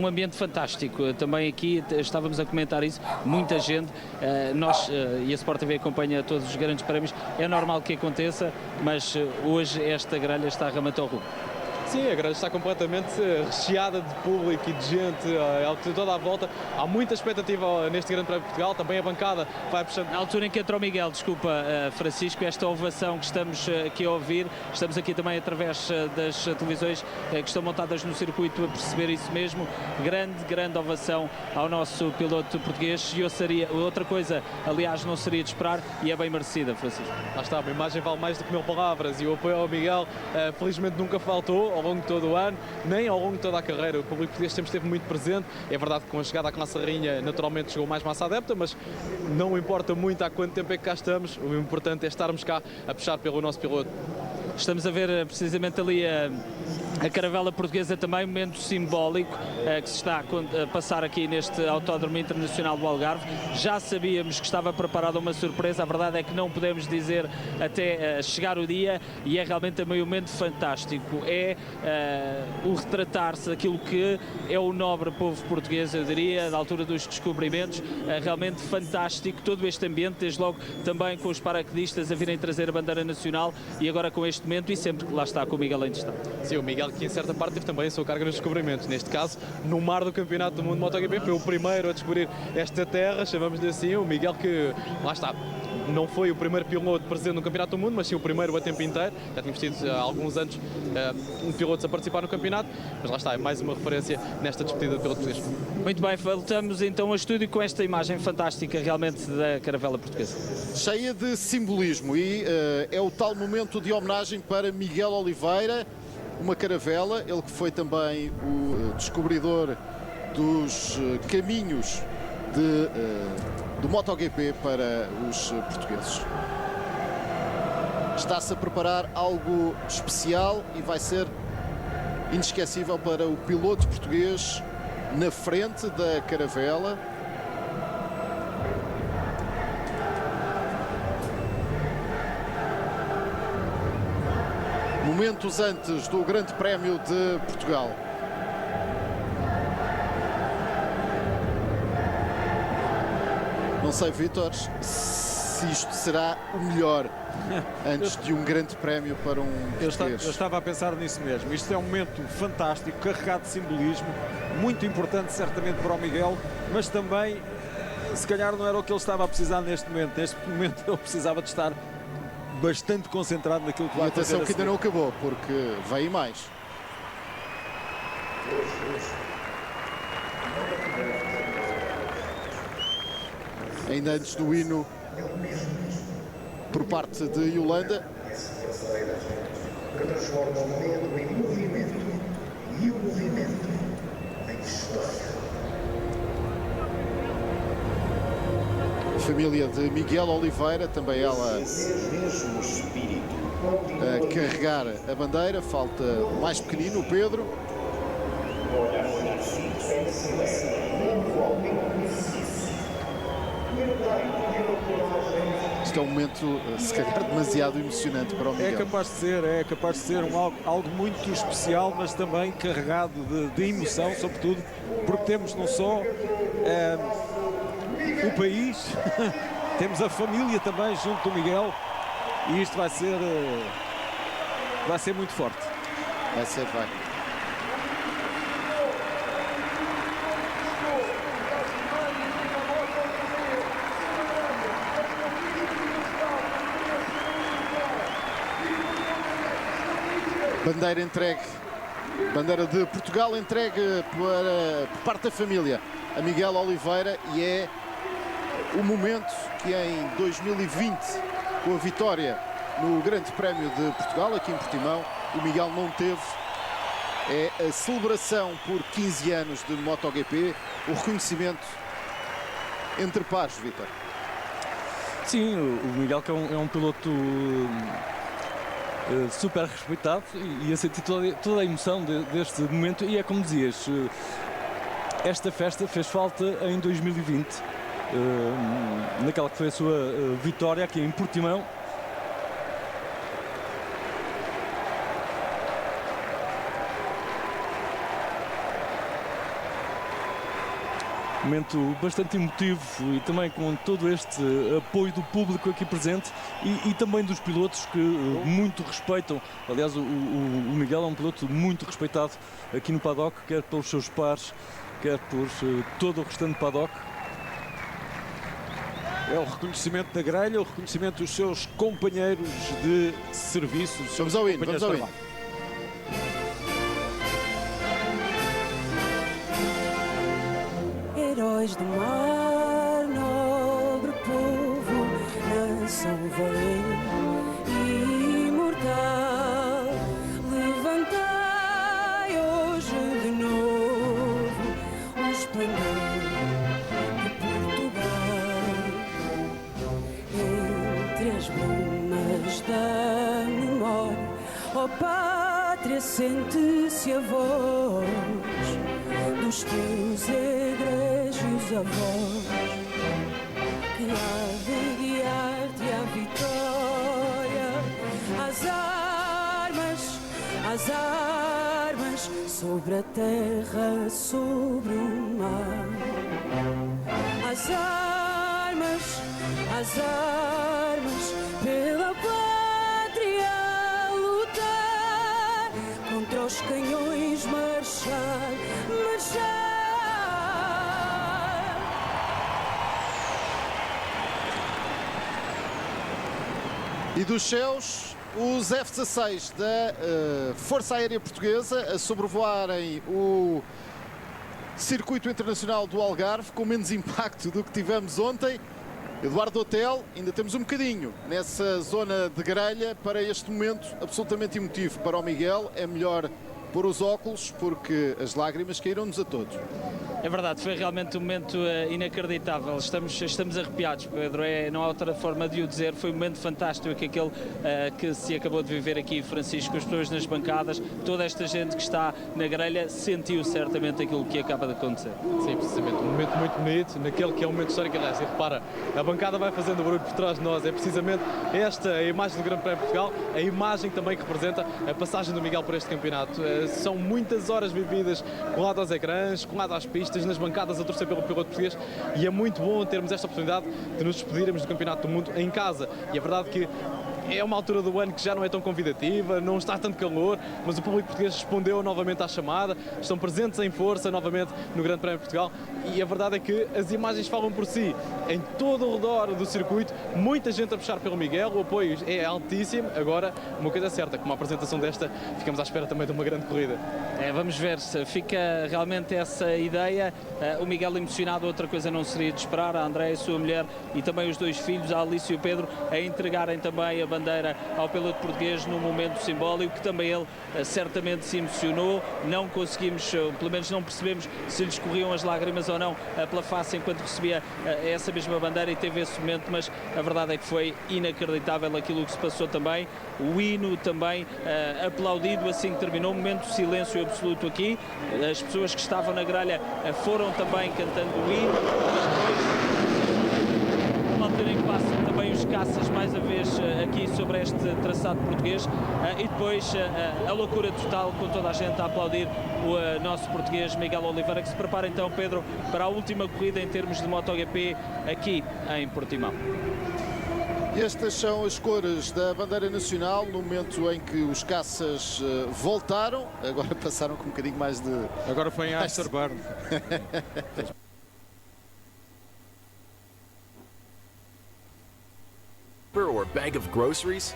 um ambiente fantástico. Também aqui estávamos a comentar isso, muita gente, nós e a Sport TV acompanha todos os grandes prémios, é normal que aconteça, mas hoje esta grelha está realmente ao rumo. Sim, a grelha está completamente recheada de público e de gente toda à volta. Há muita expectativa neste Grande Prémio de Portugal, também a bancada vai puxando. Na altura em que entrou Miguel, desculpa Francisco, esta ovação que estamos aqui a ouvir, estamos aqui também através das televisões que estão montadas no circuito a perceber isso mesmo, grande ovação ao nosso piloto português e outra coisa, aliás, não seria de esperar e é bem merecida, Francisco. Lá está, uma imagem vale mais do que mil palavras e o apoio ao Miguel felizmente nunca faltou ao longo de todo o ano, nem ao longo de toda a carreira. O público português sempre esteve muito presente. É verdade que com a chegada à classe rainha naturalmente chegou mais massa adepta, mas não importa muito há quanto tempo é que cá estamos, o importante é estarmos cá a puxar pelo nosso piloto. Estamos a ver precisamente ali a caravela portuguesa também, um momento simbólico que se está a passar aqui neste Autódromo Internacional do Algarve. Já sabíamos que estava preparada uma surpresa, a verdade é que não podemos dizer até chegar o dia e é realmente também um momento fantástico. É o retratar-se daquilo que é o nobre povo português, eu diria, da altura dos descobrimentos, realmente fantástico todo este ambiente, desde logo também com os paraquedistas a virem trazer a bandeira nacional e agora com este momento e sempre que lá está com o Miguel em destaque. Sim, o Miguel que em certa parte teve também a sua carga nos descobrimentos, neste caso no mar do Campeonato do Mundo de MotoGP, foi o primeiro a descobrir esta terra, chamamos-lhe assim, o Miguel que, lá está, não foi o primeiro piloto presente no Campeonato do Mundo, mas sim o primeiro a tempo inteiro. Já tínhamos tido há alguns anos pilotos a participar no campeonato, mas lá está, é mais uma referência nesta despedida do piloto português. Muito bem, voltamos então ao estúdio com esta imagem fantástica realmente da caravela portuguesa. Cheia de simbolismo e é o tal momento de homenagem para Miguel Oliveira, uma caravela, ele que foi também o descobridor dos caminhos do MotoGP para os portugueses. Está-se a preparar algo especial e vai ser inesquecível para o piloto português na frente da caravela. Momentos antes do Grande Prémio de Portugal. Não sei, Vítor, se isto será o melhor antes de um grande prémio para um português. Eu estava a pensar nisso mesmo. Isto é um momento fantástico, carregado de simbolismo, muito importante certamente para o Miguel, mas também, se calhar não era o que ele estava a precisar neste momento. Neste momento ele precisava de estar bastante concentrado naquilo que vai fazer. E atenção que ainda não acabou, porque vem mais. Ainda antes do hino por parte de Yolanda. Que transforma o medo em movimento e o movimento em história. A família de Miguel Oliveira, também ela a carregar a bandeira. Falta o mais pequenino, o Pedro. Isto é um momento, se calhar, demasiado emocionante para o Miguel. É capaz de ser algo muito especial, mas também carregado de emoção, sobretudo, porque temos não só o país, temos a família também junto do Miguel, e isto vai ser muito forte. Vai. Bandeira entregue, bandeira de Portugal entregue por parte da família a Miguel Oliveira, e é o momento que em 2020, com a vitória no Grande Prémio de Portugal, aqui em Portimão, o Miguel não teve. É a celebração por 15 anos de MotoGP, o reconhecimento entre pares, Vítor. Sim, o Miguel que é um piloto super respeitado e a sentir toda a emoção deste momento, e é como dizias, esta festa fez falta em 2020, naquela que foi a sua vitória aqui em Portimão. Momento bastante emotivo e também com todo este apoio do público aqui presente e também dos pilotos que muito respeitam. Aliás, o Miguel é um piloto muito respeitado aqui no paddock, quer pelos seus pares, quer por todo o restante paddock. É o reconhecimento da grelha, o reconhecimento dos seus companheiros de serviço. Vamos ao hino, vamos ao hino. Heróis do mar, nobre povo, nação valente e imortal, levantai hoje de novo o esplendor de Portugal. Entre as brumas da memória, ó pátria, sente-se a voz dos teus egrégios avós, que há de guiar-te à vitória. Às armas, sobre a terra, sobre o mar. Às armas, pela pátria lutar, contra os canhões marchar. E dos céus, os F-16 da Força Aérea Portuguesa a sobrevoarem o Circuito Internacional do Algarve com menos impacto do que tivemos ontem. Eduardo Hotel, ainda temos um bocadinho nessa zona de grelha para este momento absolutamente emotivo para o Miguel. É melhor pôr os óculos porque as lágrimas caíram-nos a todos. É verdade, foi realmente um momento inacreditável. Estamos arrepiados, Pedro. Não há outra forma de o dizer. Foi um momento fantástico aquele que se acabou de viver aqui, Francisco. As pessoas nas bancadas, toda esta gente que está na grelha sentiu certamente aquilo que acaba de acontecer. Sim, precisamente. Um momento muito bonito, naquele que é um momento histórico. Aliás, e repara, a bancada vai fazendo barulho por trás de nós. É precisamente esta a imagem do Grande Prémio de Portugal, a imagem também que representa a passagem do Miguel por este campeonato. São muitas horas vividas colado aos ecrãs, colado às pistas, nas bancadas a torcer pelo piloto português, e é muito bom termos esta oportunidade de nos despedirmos do Campeonato do Mundo em casa. E a verdade que é uma altura do ano que já não é tão convidativa, não está tanto calor, mas o público português respondeu novamente à chamada, estão presentes em força novamente no Grande Prémio de Portugal, e a verdade é que as imagens falam por si. Em todo o redor do circuito, muita gente a puxar pelo Miguel, o apoio é altíssimo. Agora, uma coisa é certa, com uma apresentação desta, ficamos à espera também de uma grande corrida. Vamos ver se fica realmente essa ideia. O Miguel emocionado, outra coisa não seria de esperar, a Andréia, a sua mulher, e também os dois filhos, a Alice e o Pedro, a entregarem também a bandeira ao piloto português num momento simbólico, que também ele certamente se emocionou. Não conseguimos, pelo menos não percebemos se lhes corriam as lágrimas ou não pela face enquanto recebia essa mesma bandeira e teve esse momento, mas a verdade é que foi inacreditável aquilo que se passou também. O hino também aplaudido assim que terminou, um momento de silêncio absoluto aqui. As pessoas que estavam na grelha foram também cantando o hino, mas depois em que passam também os caças mais uma vez aqui sobre este traçado português, e depois a loucura total com toda a gente a aplaudir o nosso português Miguel Oliveira, que se prepara então, Pedro, para a última corrida em termos de MotoGP aqui em Portimão. Estas são as cores da bandeira nacional no momento em que os caças voltaram. Agora passaram com um bocadinho mais de... Agora foi em Afterburn. Or bag of groceries?